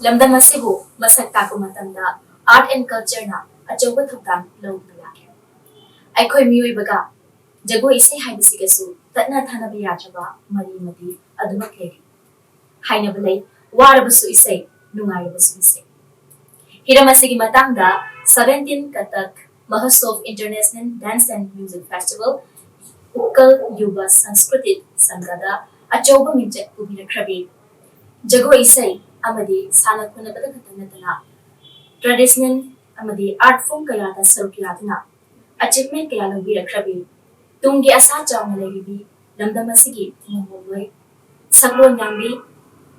ꯂꯝꯗꯝ ꯑꯁꯤꯕꯨ ꯃꯁꯛ ꯇꯥꯛꯄ ꯃꯇꯝꯗ ꯑꯥꯔꯠ ꯑꯦꯟ ꯀꯜꯆꯔꯅ ꯑꯆꯧꯕ ꯊꯧꯗꯥꯡ ꯂꯧꯗꯨꯅ ꯂꯥꯛꯂꯦ꯫ ꯑꯩꯈꯣꯏ ꯃꯤꯑꯣꯏꯕꯒ ꯖꯒꯣꯏ ꯏꯁꯩ ꯍꯥꯏꯕꯁꯤꯒꯁꯨ ꯇꯠꯅ ꯊꯥꯅꯕ ꯌꯥꯗ꯭ꯔꯕ ꯃꯔꯤ ꯑꯃꯗꯤ ꯑꯗꯨꯃꯛ ꯂꯩꯔꯤ꯫ ꯍꯥꯏꯅꯕ ꯂꯩ ꯋꯥꯔꯕꯁꯨ ꯏꯁꯩ ꯅꯨꯡꯉꯥꯏꯔꯕꯁꯨ ꯏꯁꯩ꯫ Hiram असिगी मतंगदा 17 Kathak Mahotsav international dance and music festival Ukkal Yuva Sanskriti संघदा अचौब मिंचक पुबिरख्रबी जगो इसै अमदी साना खुनबदा खतनतना ट्रेडिशनल अमदी आर्ट फॉर्म कयादा सरुक यादना अचीवमेंट कया लबिरख्रबी तुंगी असा चावना लेरिबी लमदम असिगी मोमोय सगलोन यांबी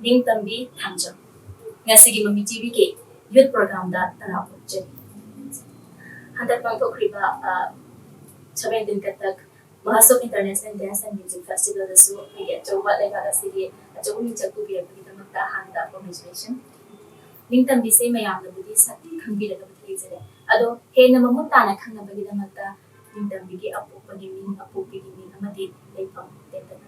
निंगतंबी थांजम ngasiगी mami tv ke youth program da tara pokje handak pangthokriba 17 katak mahasok international dance and music festival da su ege choba lega da sigi achobu mi chakku bi abi da makta handa congratulation ningtam bi se mayam da budi sati khangbi da budi jere ado he na mamut ta na khangna bagi da makta ningtam bi ge apu pagi min apu bi gi min amadi leipam te ta ta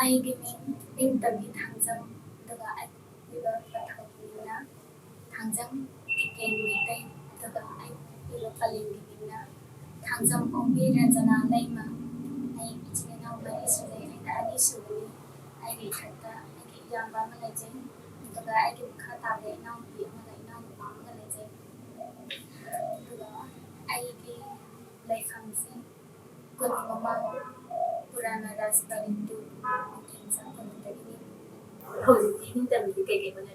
ai gi min ningtam bi thangjam daga ai ilo pathokina thangjam tiken mitai daga ai ilo palengina thangjam ombi ranjana laima ai ichina mari sule ai da ani sule ai gi thata ai gi yamba ma leje daga ai gi kha ta le nau bi ma le nau ma ma leje daga ai gi laifam se kun mama purana rastari tu thangjam kun tagi hojiki ningtam bi ke bana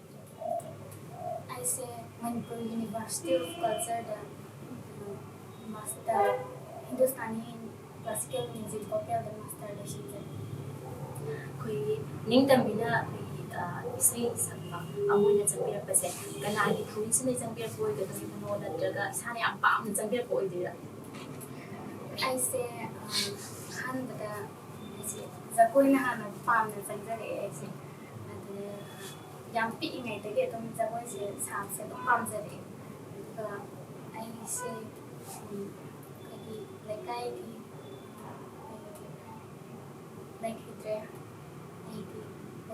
I say Manipur University of Culture the master Hindustani classical music vocal the master decision. koi ningtam bina isai sakpa amuna chambira pase kana agi thuin sine chambira poi da ni no da jaga sane am pam na chambira poi dira I say han bada I say zakoi na han pam na changjare I say yang pi ngai te ge tom zakoi se sam se pam jare I say lekai ki like hitre ai ki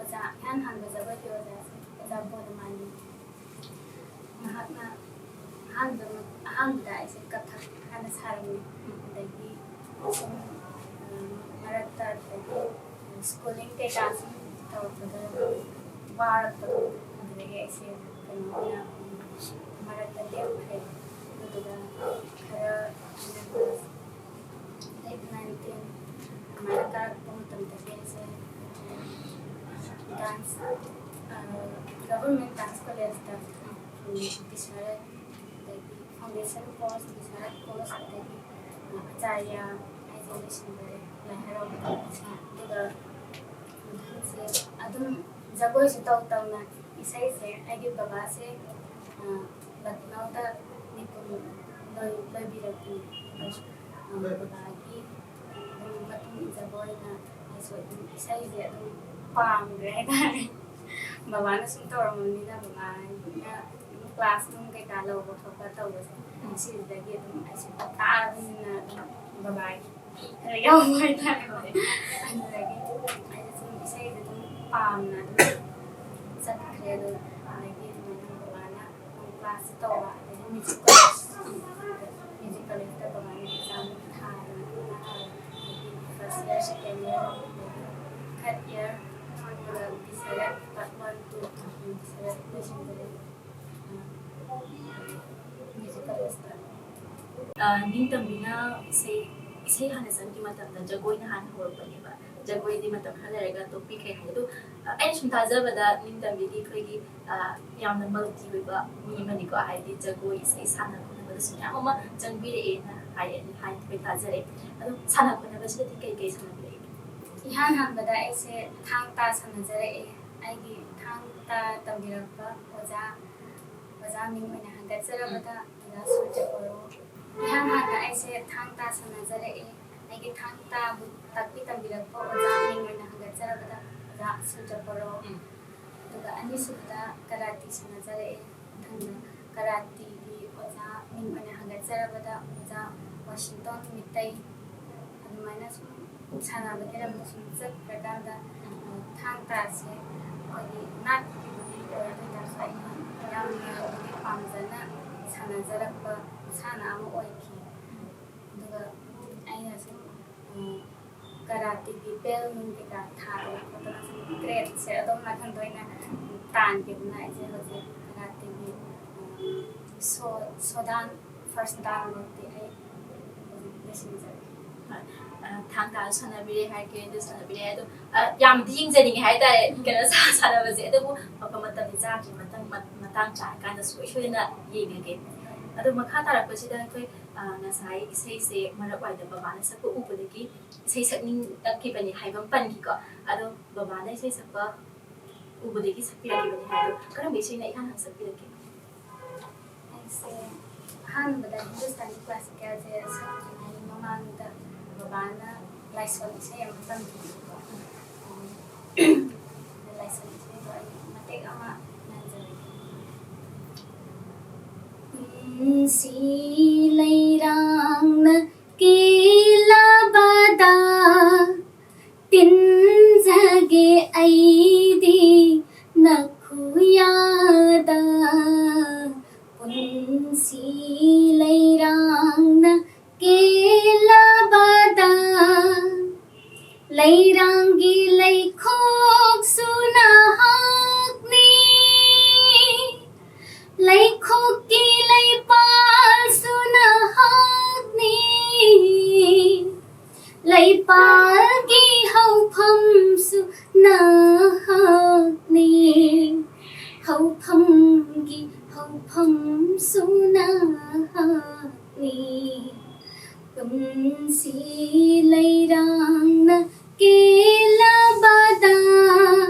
oja han zakoi ki oja se oja bod mani mahatma han da I say kathak han sarmi dagi maratta schooling ke class tawda bar adege I say kanona maratta de ukhe duga khara like 19 maratta pumutam take se dance government dance college da bisara like foundation course bisara course adege acharya education bare lahara duga se adum jagoi se taw na isai se agi baba se Lucknow da nipun loi birakti baba gi matung jagoi na so isai se adum pam gre da baba na sum tawramani da baba na class nung kai ka lo ko thoka taw se si da gi adum ai se ta na baba gi yaw mai ta an da gi ai sum isai da pam na sat khredo lagi mana class to music college ta bangani exam tha first year second year third year bisara part 1 to bisara mission kare music college ta ningtam bina isai hana sanki matamda jagoi na han horpani ba jagoi di matam halarega topic hai hadu ai sum tajabada ningtam bi khoi yamna multi ba mi mani ko ai di jagoi isai sana ko ba su ya mama jangbi re na hai pe tajare adu sana ko na ba se ti kai sana bi ihan han bada aise thang ta sanajare ai gi thang ta tambirakpa oja ming mena hanga chara bada ila soja poro ihan han aise thang ta sanajare ai gi thang ta takpi tambirakpa oja ming mena hanga chara bada oja soja poro duga ani subda karate sanajare thangna karate gi oja ming mena hanga chara bada oja Washington mitai adumana sana bakera musim set prakanda thang ta se ꯑꯩꯈꯣꯏꯒꯤ ꯅꯥꯠꯀꯤꯕꯨꯗꯤ ꯑꯣꯏꯔꯁꯨ ꯑꯩꯅ ꯌꯥꯝꯅꯕꯨꯗꯤ ꯄꯥꯝꯖꯅ ꯁꯥꯟꯅꯖꯔꯛꯄ ꯃꯁꯥꯟꯅ ꯑꯃ ꯑꯣꯏꯈꯤ ꯑꯗꯨꯒ ꯑꯩꯅ ꯁꯨꯝ ꯀꯔꯥꯇꯤꯒꯤ ꯕꯦꯜ ꯅꯨꯡ ꯀꯩꯀꯥ ꯊꯥꯗꯅ ꯈꯣꯠꯇꯅ ꯁꯨꯝ ꯒ꯭ꯔꯦꯗꯁꯦ ꯑꯗꯨꯝ ꯃꯊꯪꯗ ꯑꯣꯏꯅ ꯇꯥꯟꯈꯤꯗꯅ ꯑꯩꯁꯦ ꯍꯧꯖꯤꯛ ꯀꯔꯥꯇꯤꯒꯤ ꯁꯣꯗꯥꯟ ꯐꯥꯔꯁ ꯗꯥꯟꯃꯛꯇꯤ ꯑꯩ ꯍꯧꯖꯤꯛ ꯂꯣꯏꯁꯤꯟꯖꯔꯦ ꯊꯥꯡ ꯇꯥ ꯁꯥꯟꯅꯕꯤꯔꯦ ꯍꯥꯏꯔꯒꯦ ꯑꯗꯨ ꯁꯥꯟꯅꯕꯤꯔꯦ ꯑꯗꯣ ꯌꯥꯝꯗꯤ ꯌꯦꯡꯖꯅꯤꯡꯉꯦ ꯍꯥꯏꯇꯥꯔꯦ ꯀꯩꯅꯣ ꯁꯥꯟꯅꯕꯁꯦ ꯑꯗꯨꯕꯨ ꯃꯇꯝꯗꯤ ꯆꯥꯗ꯭ꯔꯤ ꯃꯇꯥꯡ ꯆꯥꯔꯀꯥꯟꯗ ꯁꯣꯏꯗꯅ ꯌꯦꯡꯉꯒꯦ ꯑꯗꯣ ꯃꯈꯥ ꯇꯥꯔꯛꯄꯁꯤꯗ ꯑꯩꯈꯣꯏ ꯉꯁꯥꯏ ꯏꯁꯩꯁꯦ ꯃꯔꯛ ꯋꯥꯏꯗ ꯕꯕꯥꯅ ꯁꯛꯄ ꯎꯕꯗꯒꯤ ꯏꯁꯩ ꯁꯛꯅꯤꯡꯂꯛꯈꯤꯕꯅꯤ ꯍꯥꯏꯕ ꯑꯃ ꯄꯟꯈꯤꯀꯣ ꯑꯗꯣ ꯕꯕꯥꯅ ꯏꯁꯩ ꯁꯛꯄ ꯎꯕꯗꯒꯤ ꯁꯛꯄꯤꯔꯛꯈꯤꯕꯅꯤ ꯍꯥꯏꯗꯣ ꯀꯔꯝꯕ ꯏꯁꯩꯅ ꯏꯍꯥꯟ ꯍꯥꯟꯅ ꯁꯛꯄꯤꯔꯛꯀꯦ ꯑꯩꯁꯦ ꯑꯍꯥꯟꯕꯗ ꯍꯤꯟꯗꯨꯁꯇꯥꯅꯤ ꯀ꯭ꯂꯥꯁꯤꯀꯦꯜꯁꯦ ꯁꯛꯇ꯭ꯔꯤꯉꯩ ꯃꯃꯥꯡꯗ ꯕꯕꯥꯅ ꯂꯥꯏꯁꯣꯟ ꯏꯁꯩ ꯑꯃ ꯇꯝꯕꯤꯕꯀꯣ ꯂꯥꯏꯁꯣꯟ ꯏꯁꯩꯗꯣ ꯑꯩ ꯃꯇꯦꯛ ꯑꯃ ꯉꯪꯖꯔꯒꯦ ꯄꯨꯟꯁꯤ ꯂꯩꯔꯥꯡꯅ ꯀꯦꯜꯂꯕꯗ ꯇꯤꯟꯖꯒꯦ ꯑꯩꯗꯤ ꯅꯈꯨꯌꯥꯗ ꯄꯨꯟꯁꯤ ꯂꯩꯔꯥꯡꯅ ꯀꯦꯜꯂꯕꯗ ꯂꯩꯔꯥꯡꯒꯤ ꯂꯩꯈꯣꯛꯁꯨ ꯅꯍꯥꯛꯅꯤ ꯂꯩꯈꯣꯛꯀꯤ ꯂꯩꯄꯥꯜꯁꯨ ꯅꯍꯥꯛꯅꯤ ꯂꯩꯄꯥꯜꯒꯤ ꯍꯧꯐꯝꯁꯨ ꯅꯍꯥꯛꯅꯤ ꯍꯧꯐꯝꯒꯤ ꯍꯧꯐꯝꯁꯨ ꯅꯍꯥꯛꯅꯤ ꯄꯨꯟꯁꯤ ꯂꯩꯔꯥꯡꯅ ꯀꯦꯜꯂꯕꯗ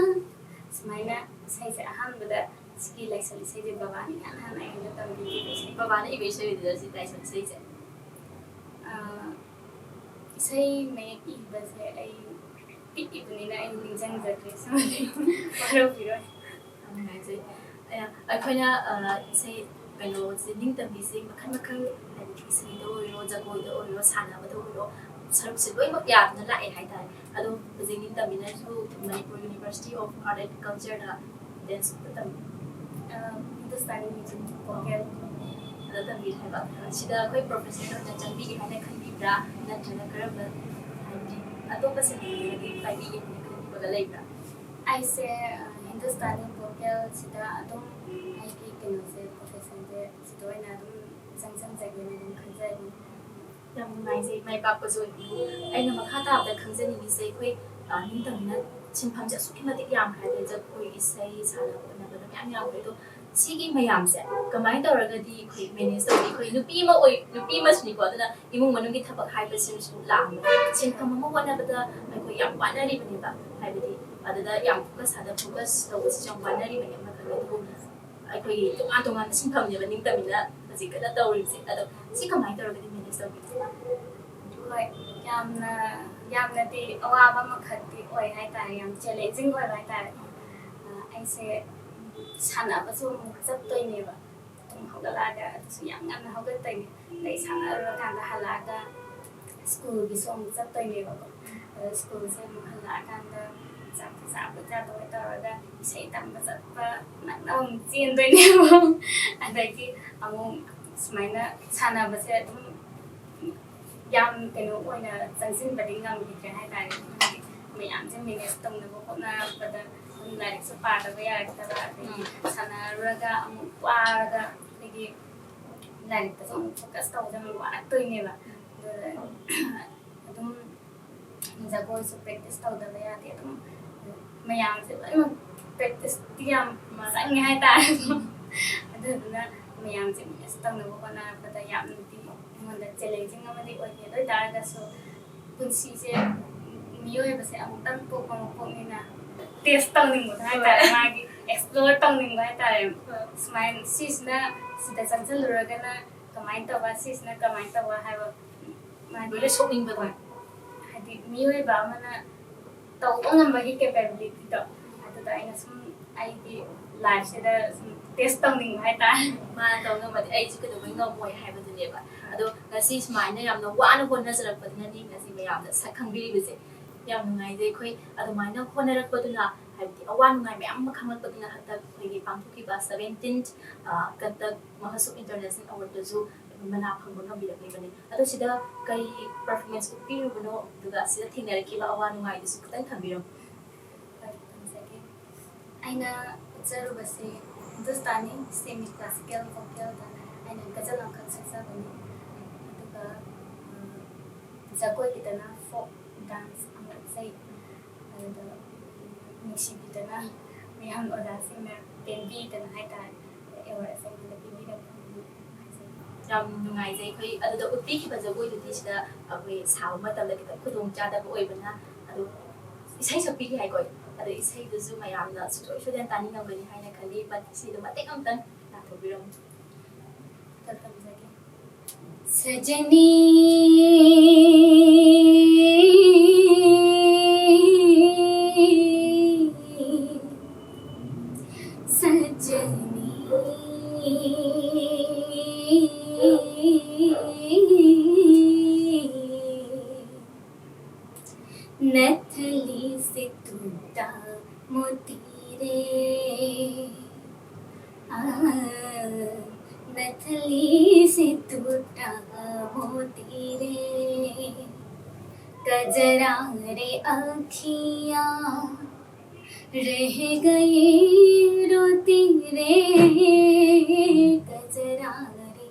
ꯁꯨꯃꯥꯏꯅ ꯏꯁꯩꯁꯦ ꯑꯍꯥꯟꯕꯗ ꯁꯤꯒꯤ ꯂꯥꯏꯁꯣꯟ ꯏꯁꯩꯁꯦ ꯕꯕꯥꯅ ꯏꯍꯥꯟ ꯍꯥꯟꯅ ꯑꯩꯉꯣꯟꯗ ꯇꯝꯕꯤꯈꯤꯕ ꯏꯁꯩ ꯕꯕꯥꯅ ꯏꯕ ꯏꯁꯩꯗꯨꯗ ꯁꯤ ꯂꯥꯏꯁꯣꯟ ꯏꯁꯩꯁꯦ ꯏꯁꯩ ꯃꯌꯦꯛ ꯏꯕꯁꯦ ꯑꯩ ꯄꯤꯛꯏꯕꯅꯤꯅ ꯑꯩ ꯅꯤꯡꯁꯤꯡꯖꯗ꯭ꯔꯦ ꯁꯤꯃꯗꯤ ꯋꯥꯔꯧꯕꯤꯔꯣꯏ ꯌꯥꯝ ꯅꯨꯡꯉꯥꯏꯖꯩ ꯑꯩꯈꯣꯏꯅ ꯏꯁꯩ ꯀꯩꯅꯣꯁꯦ ꯅꯤꯡꯇꯝꯕꯤꯁꯦ ꯃꯈꯜ ꯃꯈꯜ ꯍꯥꯏꯕꯗꯤ ꯏꯁꯩꯗ ꯑꯣꯏꯔꯣ ꯖꯒꯣꯏꯗ ꯑꯣꯏꯔꯣ ꯁꯥꯟꯅꯕꯗ ꯑꯣꯏꯔꯣ ꯁꯔꯨꯛꯁꯦ ꯂꯣꯏꯅꯃꯛ ꯌꯥꯗꯨꯅ ꯂꯥꯛꯑꯦ ꯍꯥꯏꯇꯥꯔꯦ ꯑꯗꯣ ꯍꯧꯖꯤꯛ ꯅꯤꯡꯇꯝꯕꯤꯅꯁꯨ Manipur university of art and ꯀꯜꯆꯔꯗ ꯗꯦꯟꯁꯇ ꯇꯝꯕꯤ ꯍꯤꯟꯗꯨꯁꯇꯥꯅꯤ ꯃ꯭ꯌꯨꯖꯤꯛ ꯚꯣꯀꯦꯜ ꯑꯗ ꯇꯝꯕꯤꯔꯦ ꯍꯥꯏꯕ ꯁꯤꯗ ꯑꯩꯈꯣꯏ ꯄ꯭ꯔꯣꯐꯦꯁꯅꯦꯜ ꯑꯣꯏꯅ ꯆꯪꯕꯤꯒꯦ ꯍꯥꯏꯅ ꯈꯟꯕꯤꯕ꯭ꯔꯥ ꯅꯠꯇ꯭ꯔꯒ ꯀꯔꯝꯕ ꯍꯥꯏꯕꯗꯤ ꯑꯇꯣꯞꯄ ꯁꯤꯟꯐꯝꯗꯒꯤ ꯄꯥꯏꯕꯤꯒꯦ ꯍꯥꯏꯅ ꯈꯟꯕꯤꯕꯒ ꯂꯩꯕ꯭ꯔꯥ ꯑꯩꯁꯦ ꯍꯤꯟꯗꯨꯁꯇꯥꯅꯤ ꯚꯣꯀꯦꯜꯁꯤꯗ ꯑꯗꯨꯝ ꯑꯩꯒꯤ ꯀꯩꯅꯣꯁꯦ ꯄ꯭ꯔꯣꯐꯦꯁꯟꯁꯦ ꯁꯤꯗ ꯑꯣꯏꯅ ꯑꯗꯨꯝ ꯆꯪꯁꯤꯟꯖꯒꯦꯅ ꯑꯗꯨꯝ ꯈꯟꯖꯔꯤ ꯌꯥꯝ ꯅꯨꯡꯉꯥꯏꯖꯩ ꯃꯥꯏ ꯄꯥꯛꯄꯁꯨ ꯑꯣꯏꯕꯤꯌꯨ ꯑꯩꯅ ꯃꯈꯥ ꯇꯥꯕꯗ ꯈꯪꯖꯅꯤꯡꯉꯤꯁꯦ ꯑꯩꯈꯣꯏ ꯅꯤꯡꯇꯝꯕꯤꯅ ꯁꯤꯟꯐꯝꯁꯦ ꯑꯁꯨꯛꯀꯤ ꯃꯇꯤꯛ ꯌꯥꯝꯈ꯭ꯔꯦ ꯍꯥꯏꯗꯤ ꯖꯒꯣꯏ ꯏꯁꯩ ꯁꯥꯟꯅ ꯈꯣꯠꯅꯕꯗ ꯃꯌꯥꯝ ꯌꯥꯝꯈ꯭ꯔꯦ ꯑꯗꯣ ꯁꯤꯒꯤ ꯃꯌꯥꯝꯁꯦ ꯀꯃꯥꯏꯅ ꯇꯧꯔꯒꯗꯤ ꯑꯩꯈꯣই ꯃꯦꯅꯦꯖ ꯇꯧꯋꯤ ꯑꯩꯈꯣꯏ ꯅꯨꯄꯤ ꯑꯃꯁꯨꯅꯤꯀꯣ ꯑꯗꯨꯅ ꯏꯃꯨꯡ ꯃꯅꯨꯡꯒꯤ ꯊꯕꯛ ꯍꯥꯏꯕꯁꯤꯃꯁꯨ ꯂꯥꯛꯑꯝꯕꯅꯤ ꯁꯤꯟꯐꯝ ꯑꯃ ꯍꯣꯠꯅꯕꯗ ꯑꯩꯈꯣꯏ ꯌꯥꯝ ꯋꯥꯅꯔꯤꯕꯅꯦꯕ ꯍꯥꯏꯕꯗꯤ ꯑꯗꯨꯗ ꯌꯥꯝ ꯐꯣꯀꯁ ꯇꯧꯕꯁꯤꯁꯨ ꯌꯥꯝ ꯋꯥꯅꯔꯤꯕꯅꯤ ꯑꯃꯈꯛ ꯑꯗꯨꯕꯨ ꯑꯩꯈꯣꯏꯒꯤ ꯇꯣꯉꯥꯟ ꯇꯣꯉꯥꯟꯕ ꯁꯤꯟꯐꯝꯅꯦꯕ ꯅꯤꯡꯇꯝꯕꯤꯅ ꯍꯧꯖꯤꯛ ꯀꯟꯅ ꯇꯧꯔꯤꯕꯁꯦ ꯑꯗꯣ ꯁꯤ ꯀꯃꯥꯏꯅ ꯇꯧꯔꯒꯗꯤ ꯃꯦꯅꯦꯖ ꯇꯧꯕꯤꯒꯦ ꯍꯣꯏ ꯌꯥꯝꯅꯗꯤ ꯑꯋꯥꯕ ꯑꯃꯈꯛꯇꯤ ꯑꯣꯏ ꯍꯥꯏꯇꯥꯔꯦ ꯌꯥꯝ ꯆꯦꯂꯦꯟꯖꯤꯡ ꯑꯣꯏꯕ ꯍꯥꯏꯇꯥꯔꯦ ꯑꯩꯁꯦ ꯁꯥꯟꯅꯕꯁꯨ ꯑꯃꯨꯛ ꯆꯠꯇꯣꯏꯅꯦꯕ ꯑꯗꯨꯝ ꯍꯧꯒꯠꯂꯛꯑꯒ ꯑꯗꯨꯁꯨ ꯌꯥꯝ ꯉꯟꯅ ꯍꯧꯒꯠꯇꯣꯏꯅꯦ ꯑꯗꯩ ꯁꯥꯟꯅꯔꯨꯔꯀꯥꯟꯗ ꯍꯜꯂꯛꯑꯒ ꯁ꯭ꯀꯨꯜꯒꯤꯁꯨ ꯑꯃꯨꯛ ꯆꯠꯇꯣꯏꯅꯦꯕꯀꯣ ꯑꯗꯣ ꯁ꯭ꯀꯨꯜꯁꯦ ꯑꯃꯨꯛ ꯍꯜꯂꯛꯑꯀꯥꯟꯗ ꯆꯥꯛ ꯆꯥꯕꯣꯏ ꯇꯧꯔꯒ ꯏꯁꯩ ꯇꯝꯕ ꯆꯠꯄ ꯅꯪꯅ ꯑꯃꯨꯛ ꯆꯦꯟꯗꯣꯏꯅꯦꯕ ꯑꯗꯒꯤ ꯑꯃꯨꯛ ꯁꯨꯃꯥꯏꯅ ꯁꯥꯟꯅꯕꯁꯦ ꯑꯗꯨꯝ ꯌꯥꯝ ꯀꯩꯅꯣ ꯑꯣꯏꯅ ꯆꯪꯁꯤꯟꯕꯗꯤ ꯉꯝꯈꯤꯗ꯭ꯔꯦ ꯍꯥꯏꯇꯥꯔꯦ ꯍꯥꯏꯗꯤ ꯃꯌꯥꯝꯁꯦ ꯃꯦꯅꯦꯖ ꯇꯧꯅꯕ ꯍꯣꯠꯅꯔꯛꯄꯗ ꯑꯗꯨꯝ ꯂꯥꯏꯔꯤꯛꯁꯨ ꯄꯥꯗꯕ ꯌꯥꯔꯛꯇꯕ ꯑꯗꯒꯤ ꯁꯥꯟꯅꯔꯨꯔꯒ ꯑꯃꯨꯛ ꯋꯥꯔꯒ ꯑꯩꯈꯣꯏꯒꯤ ꯂꯥꯏꯔꯤꯛꯇꯁꯨ ꯑꯃꯨꯛ ꯐꯣꯀꯁ ꯇꯧꯕꯗ ꯑꯃꯨꯛ ꯋꯥꯔꯛꯇꯣꯏꯅꯦꯕ ꯑꯗꯨꯗ ꯑꯗꯨꯝ ꯖꯒꯣꯏꯁꯨ ꯄ꯭ꯔꯦꯛꯇꯤꯁ ꯇꯧꯗꯕ ꯌꯥꯗꯦ ꯑꯗꯨꯝ ꯃꯌꯥꯝꯁꯦ ꯂꯣꯏꯅꯃꯛ ꯄ꯭ꯔꯦꯛꯇꯤꯁꯇꯤ ꯌꯥꯝ ꯆꯪꯉꯦ ꯍꯥꯏꯇꯥꯔꯦ ꯑꯗꯨꯗꯨꯅ ꯃꯌꯥꯝꯁꯦ ꯃꯦꯅꯦꯖ ꯇꯧꯅꯕ ꯍꯣꯠꯅꯔꯛꯄꯗ ꯌꯥꯝꯅꯗꯤ ꯑꯩꯉꯣꯟꯗ ꯆꯦꯂꯦꯟꯖꯤꯡ ꯑꯃꯗꯤ ꯑꯣꯏꯈꯤ ꯑꯗꯨ ꯑꯣꯏꯇꯥꯔꯒꯁꯨ ꯄꯨꯟꯁꯤꯁꯦ ꯃꯤꯑꯣꯏꯕꯁꯦ ꯑꯃꯨꯛꯇꯪ ꯄꯣꯛꯄ ꯃꯄꯣꯛꯅꯤꯅ ꯇꯦꯁ ꯇꯧꯅꯤꯡꯕꯗꯣ ꯍꯥꯏꯇꯥꯔꯦ ꯃꯥꯒꯤ ꯑꯦꯛꯁꯄ꯭ꯂꯣꯔ ꯇꯧꯅꯤꯡꯕ ꯍꯥꯏꯇꯥꯔꯦ ꯁꯨꯃꯥꯏꯅ ꯁꯤꯁꯤꯅ ꯁꯤꯗ ꯆꯪꯁꯤꯜꯂꯨꯔꯒꯅ ꯀꯃꯥꯏꯅ ꯇꯧꯕ ꯁꯤꯁꯤꯅ ꯀꯃꯥꯏꯅ ꯇꯧꯕ ꯍꯥꯏꯕ ꯂꯣꯏꯅ ꯁꯣꯛꯅꯤꯡꯕꯗꯣ ꯍꯥꯏꯗꯤ ꯃꯤꯑꯣꯏꯕ ꯑꯃꯅ ꯇꯧꯕ ꯉꯝꯕꯒꯤ ꯀꯦꯄꯦꯕꯤꯂꯤꯇꯤꯗꯣ ꯑꯗꯨꯗ ꯑꯩꯅ ꯁꯨꯝ ꯑꯩꯒꯤ ꯂꯥꯏꯐꯁꯤꯗ ꯁꯨꯝ ꯇꯦꯁ ꯇꯧꯅꯤꯡꯕ ꯍꯥꯏꯇꯥꯔꯦ ꯃꯥꯅ ꯇꯧ ꯉꯝꯃꯗꯤ ꯑꯩꯁꯨ ꯀꯩꯗꯧꯕꯩ ꯉꯝꯃꯣꯏ ꯍꯥꯏꯕꯗꯨꯅꯦꯕ ꯑꯗꯣ ꯉꯁꯤ ꯁꯨꯃꯥꯏꯅ ꯌꯥꯝꯅ ꯋꯥꯅ ꯍꯣꯠꯅꯖꯔꯛꯄꯗꯨꯅꯅꯤ ꯉꯁꯤ ꯃꯌꯥꯝꯅ ꯁꯛ ꯈꯪꯕꯤꯔꯤꯕꯁꯦ ꯌꯥꯝ ꯅꯨꯡꯉꯥꯏꯖꯩ ꯑꯩꯈꯣꯏ ꯑꯗꯨꯃꯥꯏꯅ ꯍꯣꯠꯅꯔꯛꯄꯗꯨꯅ ꯍꯥꯏꯕꯗꯤ ꯑꯋꯥ ꯅꯨꯡꯉꯥꯏ ꯃꯌꯥꯝ ꯑꯃ ꯈꯪꯂꯛꯄꯗꯨꯅ ꯍꯟꯗꯛ ꯑꯩꯈꯣꯏꯒꯤ ꯄꯥꯡꯊꯣꯛꯈꯤꯕ 17th ꯀꯟꯇꯛ ꯃꯍꯥꯁꯨ ꯏꯟꯇꯔꯅꯦꯁꯅꯦꯜ ꯑꯦꯋꯥꯔꯗꯇꯁꯨ ꯃꯅꯥ ꯐꯪꯕ ꯉꯝꯕꯤꯔꯛꯂꯤꯕꯅꯤ ꯑꯗꯣ ꯁꯤꯗ ꯀꯔꯤ ꯄꯔꯐꯣꯔꯃꯦꯟꯁ ꯎꯠꯄꯤꯔꯨꯕꯅꯣ ꯑꯗꯨꯒ ꯁꯤꯗ ꯊꯦꯡꯅꯔꯛꯈꯤꯕ ꯑꯋꯥ ꯅꯨꯡꯉꯥꯏꯗꯨꯁꯨ ꯈꯤꯇꯪ ꯊꯝꯕꯤꯔꯝꯃꯨ ꯇꯝꯖꯒꯦ ꯑꯩꯅ ꯎꯠꯆꯔꯨꯕꯁꯤ ꯍꯤꯟꯗꯨꯁꯇꯥꯅꯤ ꯁꯦꯃꯤ ꯀ꯭ꯂꯥꯁꯤꯀꯦꯜ ꯚꯣꯀꯦꯜꯗ ꯑꯩꯅ ꯒꯖꯜ ꯑꯃꯈꯛ ꯁꯛꯆꯕꯅꯤ ꯑꯗꯨꯒ ꯖꯒꯣꯏꯒꯤꯗꯅ ꯐꯣꯛ ꯗꯥꯟꯁ ꯑꯃ ꯏꯁꯩ ꯑꯗꯨꯗ ꯅꯨꯡꯁꯤꯕꯤꯗꯅ ꯃꯌꯥꯝ ꯑꯣꯖꯥꯁꯤꯡꯅ ꯄꯦꯟꯕꯤꯗꯅ ꯍꯥꯏꯇꯥꯔꯦ ꯑꯦꯋꯥꯔꯗ ꯑꯁꯤ ꯑꯩꯉꯣꯟꯗ ꯄꯤꯕꯤꯔꯛꯄꯅꯤ ꯍꯥꯏꯖꯩ ꯌꯥꯝ ꯅꯨꯡꯉꯥꯏꯖꯩ ꯑꯩꯈꯣꯏ ꯑꯗꯨꯗ ꯎꯠꯄꯤꯈꯤꯕ ꯖꯒꯣꯏꯗꯨꯗꯤ ꯁꯤꯗ ꯑꯩꯈꯣꯏ ꯁꯥꯕ ꯃꯇꯝꯗ ꯈꯤꯇꯪ ꯈꯨꯗꯣꯡꯆꯥꯗꯕ ꯑꯣꯏꯕꯅ ꯑꯗꯨ ꯏꯁꯩ ꯁꯛꯄꯤꯒꯦ ꯍꯥꯏꯀꯣ ꯑꯗꯣ ꯏꯁꯩꯗꯨꯁꯨ ꯃꯌꯥꯝꯅ ꯁꯨꯡꯁꯣꯏ ꯁꯣꯏꯗꯅ ꯇꯥꯅꯤꯡꯉꯝꯒꯅꯤ ꯍꯥꯏꯅ ꯈꯜꯂꯤ ꯁꯤꯗ ꯃꯇꯦꯛ ꯑꯃꯇꯪ ꯂꯥꯊꯣꯛꯄꯤꯔꯝꯃꯨ तमजगे सजनी सजनी नथली से टूटा मोती रे नथली से टूटा मोती रे कजरा रे आँखियाँ रह गई रोती रे कजरा रे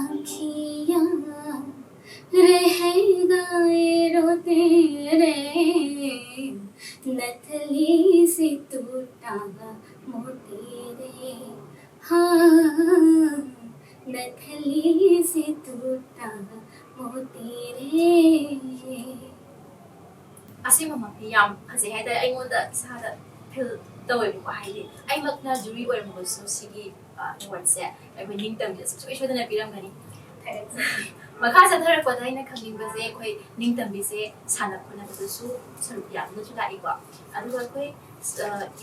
आँखियाँ रह गए रोते रे नथली से टूटा मोती रे हाँ नथली से टूटा मोती रे ꯑꯁꯤꯃꯛꯃꯛꯇꯤ ꯌꯥꯝ ꯐꯖꯩ ꯍꯥꯏꯇꯥꯔꯦ ꯑꯩꯉꯣꯟꯗ ꯏꯁꯥꯗ ꯐꯤꯜ ꯇꯧꯋꯦꯕꯀꯣ ꯍꯥꯏꯗꯤ ꯑꯩꯃꯛꯅ ꯖꯨꯔꯤ ꯑꯣꯏꯔꯝꯃꯒꯁꯨ ꯁꯤꯒꯤ ꯑꯦꯋꯥꯔꯗꯁꯦ ꯑꯩꯈꯣꯏ ꯅꯤꯡꯇꯝꯕꯤꯗ ꯁꯨꯡꯁꯣꯏ ꯁꯣꯏꯗꯅ ꯄꯤꯔꯝꯒꯅꯤ ꯃꯈꯥ ꯆꯠꯊꯔꯛꯄꯗ ꯑꯩꯅ ꯈꯪꯅꯤꯡꯕꯁꯦ ꯑꯩꯈꯣꯏ ꯅꯤꯡꯇꯝꯕꯤꯁꯦ ꯁꯥꯟꯅ ꯈꯣꯠꯅꯕꯗꯁꯨ ꯁꯔꯨꯛ ꯌꯥꯝꯅꯁꯨ ꯂꯥꯛꯏꯀꯣ ꯑꯗꯨꯒ ꯑꯩꯈꯣꯏ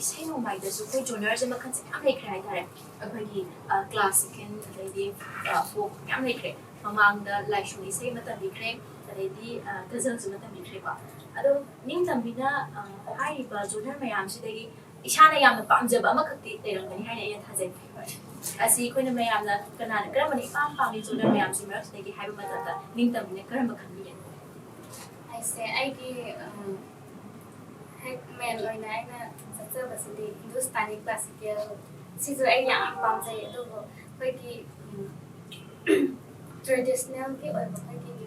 ꯏꯁꯩ ꯅꯣꯡꯃꯥꯏꯗꯁꯨ ꯑꯩꯈꯣꯏ ꯖꯣꯅꯔꯁꯦ ꯃꯈꯜꯁꯦ ꯃꯌꯥꯝ ꯂꯩꯈ꯭ꯔꯦ ꯍꯥꯏꯇꯥꯔꯦ ꯑꯩꯈꯣꯏꯒꯤ ꯀ꯭ꯂꯥꯁꯤꯀꯦꯜ ꯑꯗꯩꯗꯤ ꯐꯣꯛ ꯃꯌꯥꯝ ꯂꯩꯈ꯭ꯔꯦ ꯃꯃꯥꯡꯗ ꯂꯥꯏꯁꯣꯟ ꯏꯁꯩ ꯑꯃ ꯇꯝꯕꯤꯈ꯭ꯔꯦ ꯑꯗꯩꯗꯤ ꯒꯖꯜꯁꯨ ꯑꯃ ꯇꯝꯕꯤꯈ꯭ꯔꯦꯀꯣ ꯑꯗꯣ ꯅꯤꯡꯇꯝꯕꯤꯅ ꯍꯥꯏꯔꯤꯕ ꯖꯣꯅꯔ ꯃꯌꯥꯝꯁꯤꯗꯒꯤ ꯏꯁꯥꯅ ꯌꯥꯝꯅ ꯄꯥꯝꯖꯕ ꯑꯃꯈꯛꯇꯤ ꯂꯩꯔꯝꯒꯅꯤ ꯍꯥꯏꯅ ꯑꯩꯅ ꯊꯥꯖꯩ ꯑꯁꯤ ꯑꯩꯈꯣꯏꯅ ꯃꯌꯥꯝꯅ ꯀꯅꯥꯅ ꯀꯔꯝꯕꯅ ꯏꯄꯥꯝ ꯄꯥꯝꯃꯤ ꯖꯣꯅꯔ ꯃꯌꯥꯝꯁꯤ ꯃꯔꯛꯁꯤꯗꯒꯤ ꯍꯥꯏꯕ ꯃꯇꯝꯗ ꯅꯤꯡꯇꯝꯕꯤꯅ ꯀꯔꯝꯕ ꯈꯟꯕꯤꯒꯦ ꯑꯩꯁꯦ ꯑꯩꯒꯤ ꯍꯦꯛ ꯃꯦꯟ ꯑꯣꯏꯅ ꯑꯩꯅ ꯆꯠꯆꯕꯁꯤꯗꯤ ꯍꯤꯟꯗꯨꯁꯇꯥꯅꯤ ꯀ꯭ꯂꯥꯁꯤꯀꯦꯜ ꯁꯤꯁꯨ ꯑꯩ ꯌꯥꯝ ꯄꯥꯝꯖꯩ ꯑꯗꯨꯕꯨ ꯑꯩꯈꯣꯏꯒꯤ ꯇ꯭ꯔꯦꯗꯤꯁꯅꯦꯜꯒꯤ ꯑꯣꯏꯕ ꯑꯩꯈꯣꯏꯒꯤ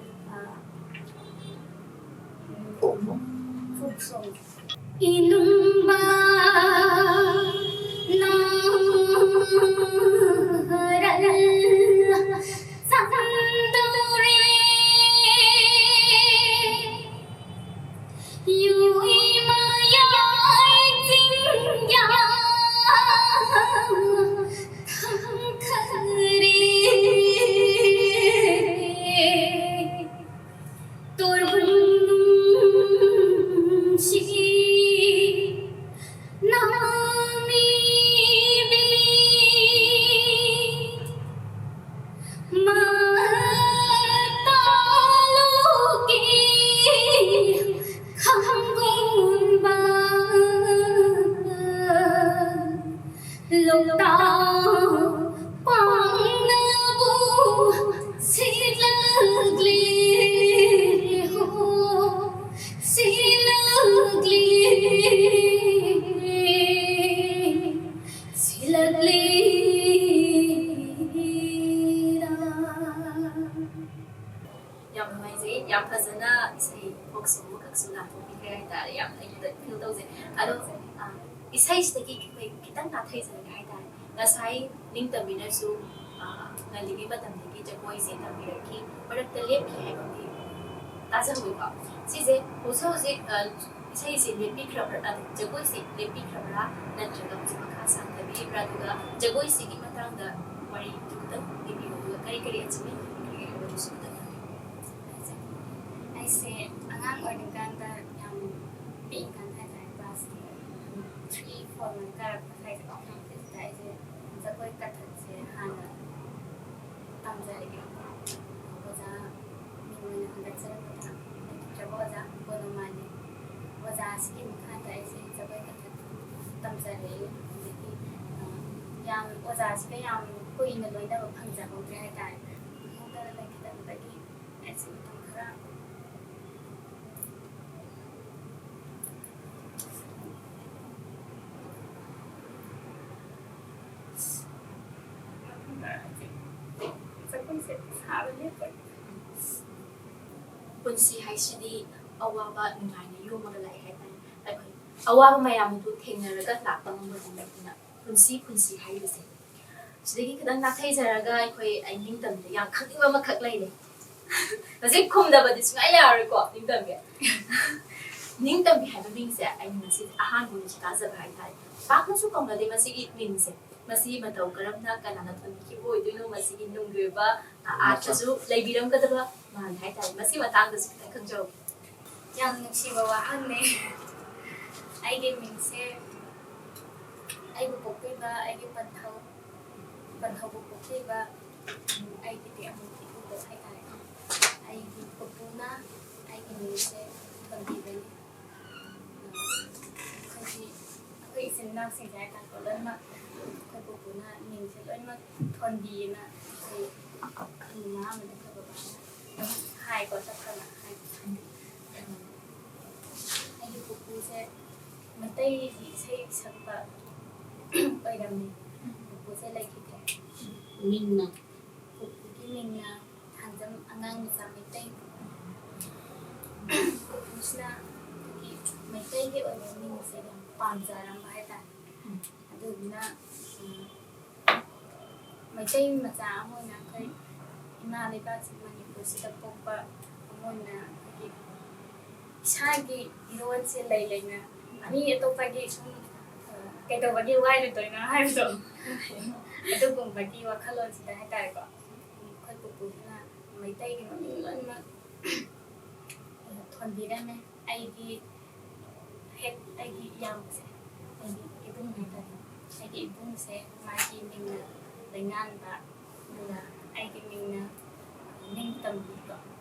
ꯐꯣꯛ ꯁꯣꯡ इनुम्बा नारल संदूरे युई माया जिंया खरे ꯌꯥꯝ ꯅꯨꯡꯉꯥꯏꯖꯩ ꯌꯥꯝ ꯐꯖꯅ ꯏꯁꯩ ꯐꯣꯛ ꯁꯣꯡ ꯑꯃꯈꯛꯁꯨ ꯂꯥꯊꯣꯛꯄꯤꯈ꯭ꯔꯦ ꯍꯥꯏꯇꯥꯔꯦ ꯌꯥꯝꯅ ꯑꯩꯉꯣꯟꯗ ꯐꯤꯜ ꯇꯧꯖꯩ ꯑꯗꯣ ꯏꯁꯩꯁꯤꯗꯒꯤ ꯑꯩꯈꯣꯏ ꯈꯤꯇꯪ ꯅꯥꯊꯩꯖꯔꯒꯦ ꯍꯥꯏꯇꯥꯔꯦ ꯉꯁꯥꯏ ꯅꯤꯡꯇꯝꯕꯤꯅꯁꯨ ꯉꯜꯂꯤꯉꯩ ꯃꯇꯝꯗꯒꯤ ꯖꯒꯣꯏꯁꯦ ꯇꯝꯕꯤꯔꯛꯈꯤ ꯃꯔꯛꯇ ꯂꯦꯞꯈꯤ ꯍꯥꯏꯕꯗꯤ ꯇꯥꯖꯍꯧꯋꯤꯀꯣ ꯁꯤꯁꯦ ꯍꯧꯖꯤꯛ ꯍꯧꯖꯤꯛ ꯏꯁꯩꯁꯦ ꯂꯦꯞꯄꯤꯈ꯭ꯔꯕ꯭ꯔꯥ ꯖꯒꯣꯏꯁꯦ ꯂꯦꯞꯄꯤꯈ꯭ꯔꯕ꯭ꯔꯥ ꯅꯠꯇ꯭ꯔꯒ ꯍꯧꯖꯤꯛ ꯃꯈꯥ ꯁꯥꯡꯊꯕꯤꯔꯤꯕ꯭ꯔꯥ ꯑꯗꯨꯒ ꯖꯒꯣꯏꯁꯤꯒꯤ ꯃꯇꯥꯡꯗ ꯋꯥꯔꯤꯗꯨ ꯈꯤꯇꯪ ꯂꯤꯕꯤꯌꯨ ꯑꯗꯨꯒ ꯀꯔꯤ ꯀꯔꯤ ꯑꯦꯆꯤꯞꯃꯦꯟ ꯐꯪꯈ꯭ꯔꯒꯦ ꯍꯥꯏꯕꯗꯨꯁꯨ ꯈꯤꯇꯪ ऐसे अगांग ओरिकांदा याम पिकांदा हाइतारे क्लास 3-4 में कारक हाइतारे इस ऐसे जब कोई कथक से हाना तमजारे ओजा मिनमन हंदक सर पता जब ओजा बोनो माने ꯑꯣꯖꯥꯁꯤꯒꯤ ꯃꯈꯥꯗ ꯑꯩꯁꯦ ꯖꯒꯣꯏ ꯀꯊꯛ ꯇꯝꯖꯔꯛꯑꯦ ꯑꯗꯒꯤ ꯌꯥꯝ ꯑꯣꯖꯥꯁꯤꯒ ꯌꯥꯝ ꯀꯨꯏꯅ ꯂꯣꯏꯅꯕ ꯐꯪꯖꯍꯧꯗ꯭ꯔꯦ ꯍꯥꯏꯇꯥꯔꯦ ꯍꯧꯗꯅ ꯂꯩꯈꯤꯗꯕꯗꯒꯤ ꯑꯩꯁꯦ ꯃꯇꯝ ꯈꯔ ꯖꯒꯣꯏꯁꯦ ꯁꯥꯕ ꯂꯦꯞꯄ ꯄꯨꯟꯁꯤ ꯍꯥꯏꯁꯤꯗꯤ ꯑꯋꯥꯕ ꯅꯨꯡꯉꯥꯏꯅ ꯌꯣꯝꯃꯒ ꯂꯥꯛꯑꯦ ꯍꯥꯏꯇꯥꯔꯦ ꯑꯩꯈꯣꯏ ꯑꯋꯥꯕ ꯃꯌꯥꯝ ꯑꯗꯨ ꯊꯦꯡꯅꯔꯒ ꯂꯥꯛꯄ ꯉꯝꯕꯗꯤ ꯅꯠꯇꯅ ꯄꯨꯟꯁꯤ ꯍꯥꯏꯕꯁꯦ ꯁꯤꯗꯒꯤ ꯈꯤꯇꯪ ꯅꯥꯊꯩꯖꯔꯒ ꯑꯩꯈꯣꯏ ꯑꯩ ꯅꯤꯡꯇꯝꯕ ꯌꯥꯝ ꯈꯪꯅꯤꯡꯕ ꯑꯃꯈꯛ ꯂꯩꯔꯦ ꯍꯧꯖꯤꯛ ꯈꯨꯝꯗꯕꯗꯤ ꯁꯨꯡꯌꯥ ꯌꯥꯔꯣꯏꯀꯣ ꯅꯤꯡꯇꯝꯕꯤ ꯅꯤꯡꯇꯝꯕꯤ ꯍꯥꯏꯕ ꯃꯤꯡꯁꯦ ꯑꯩꯅ ꯉꯁꯤ ꯑꯍꯥꯟꯕ ꯑꯣꯏꯅ ꯇꯥꯖꯕ ꯍꯥꯏꯇꯥꯔꯦ ꯄꯥꯛꯅꯁꯨ ꯀꯧꯅꯗꯦ ꯃꯁꯤꯒꯤ ꯃꯤꯡꯁꯦ ꯃꯁꯤ ꯃꯇꯧ ꯀꯔꯝꯅ ꯀꯅꯥꯅ ꯊꯣꯟꯕꯤꯈꯤꯕ ꯑꯣꯏꯗꯣꯏꯅꯣ ꯃꯁꯤꯒꯤ ꯅꯨꯡꯒꯤ ꯑꯣꯏꯕ ꯑꯥꯔꯊꯁꯨ ꯂꯩꯕꯤꯔꯝꯒꯗꯕ ꯃꯥꯜꯂꯦ ꯍꯥꯏꯇꯥꯔꯦ ꯃꯁꯤ ꯃꯇꯥꯡꯗꯁꯨ ꯈꯤꯇꯪ ꯈꯪꯖꯧꯒꯦ ꯌꯥꯝ ꯅꯨꯡꯁꯤꯕ ꯋꯥꯍꯪꯅꯦ ꯑꯩꯒꯤ ꯃꯤꯡꯁꯦ ꯑꯩꯕꯨ ꯄꯣꯛꯄꯤꯕ ꯑꯩꯒꯤ ꯄꯟꯊꯧꯕꯨ ꯄꯣꯛꯄꯤꯕ ꯑꯩꯒꯤꯗꯤ ꯑꯃꯨꯛ ꯏꯄꯨꯕꯣꯛ ꯍꯥꯏꯇꯥꯔꯦ ꯑꯩꯒꯤ ꯄꯨꯄꯨꯅ ꯑꯩꯒꯤ ꯃꯤꯡꯁꯦ ꯊꯣꯟꯕꯤꯕꯅꯤ ꯑꯩꯈꯣꯏ ꯏꯆꯤꯟ ꯏꯅꯥꯎꯁꯤꯡꯁꯦ ꯍꯥꯏꯇꯥꯔꯦ ꯂꯣꯏꯅꯃꯛ ꯑꯩꯈꯣꯏ ꯄꯨꯄꯨꯅ ꯃꯤꯡꯁꯦ ꯂꯣꯏꯅꯃꯛ ꯊꯣꯟꯕꯤꯌꯦꯅ ꯑꯩꯈꯣꯏ ꯃꯃꯥ ꯑꯃꯗꯤ ꯑꯩꯈꯣꯏ ꯕꯕꯥꯅ ꯍꯥꯏꯀꯣ ꯆꯠꯈ꯭ꯔꯕ ꯑꯩꯒꯤ ꯄꯨꯄꯨꯁꯦ ꯃꯩꯇꯩꯒꯤ ꯏꯁꯩ ꯁꯛꯄ ꯑꯣꯏꯔꯝꯃꯤ ꯄꯨꯄꯨꯁꯦ ꯂꯩꯈꯤꯗ꯭ꯔꯦ ꯃꯤꯡꯅ ꯄꯨꯄꯨꯒꯤ ꯃꯤꯡꯅ ꯊꯥꯡꯖꯝ ꯑꯉꯥꯡ ꯃꯆꯥ ꯃꯩꯇꯩ ꯄꯨꯄꯨꯁꯤꯅ ꯑꯩꯈꯣꯏꯒꯤ ꯃꯩꯇꯩꯒꯤ ꯑꯣꯏꯕ ꯃꯤꯡꯁꯦ ꯌꯥꯝ ꯄꯥꯝꯖꯔꯝꯕ ꯍꯥꯏꯇꯥꯔꯦ ꯑꯗꯨꯗꯨꯅ ꯃꯩꯇꯩ ꯃꯆꯥ ꯑꯃ ꯑꯣꯏꯅ ꯑꯩꯈꯣꯏ ꯏꯃꯥ ꯂꯩꯕꯥꯛꯁꯤ ꯃꯅꯤꯄꯨꯔꯁꯤꯗ ꯄꯣꯛꯄ ꯑꯃ ꯑꯣꯏꯅ ꯑꯩꯈꯣꯏꯒꯤ ꯏꯁꯥꯒꯤ ꯏꯔꯣꯟꯁꯦ ꯂꯩꯅ ꯃꯤ ꯑꯇꯣꯞꯄꯒꯤ ꯁꯨꯝ ꯀꯩꯗꯧꯕꯒꯤ ꯋꯥꯏꯔꯨꯗꯣꯏꯅꯣ ꯍꯥꯏꯕꯗꯣ ꯑꯗꯨꯒꯨꯝꯕꯒꯤ ꯋꯥꯈꯜꯂꯣꯟꯁꯤꯗ ꯍꯥꯏꯇꯥꯔꯦꯀꯣ ꯑꯩꯈꯣꯏ ꯄꯨꯄꯨꯁꯤꯅ ꯃꯩꯇꯩꯒꯤ ꯃꯃꯤꯡ ꯂꯣꯏꯅꯃꯛ ꯊꯣꯟꯕꯤꯔꯝꯃꯦ ꯑꯩꯒꯤ ꯏꯌꯥꯝꯕꯁꯦ ꯑꯩꯒꯤ ꯏꯕꯨꯡ ꯍꯥꯏꯇꯥꯔꯦ ꯑꯩꯒꯤ ꯏꯕꯨꯡꯁꯦ ꯃꯥꯒꯤ ꯃꯤꯡꯅ ꯂꯩꯉꯥꯟꯕ ꯑꯗꯨꯒ ꯑꯩꯒꯤ ꯃꯤꯡꯅ ꯅꯤꯡꯇꯝꯕꯤꯀꯣ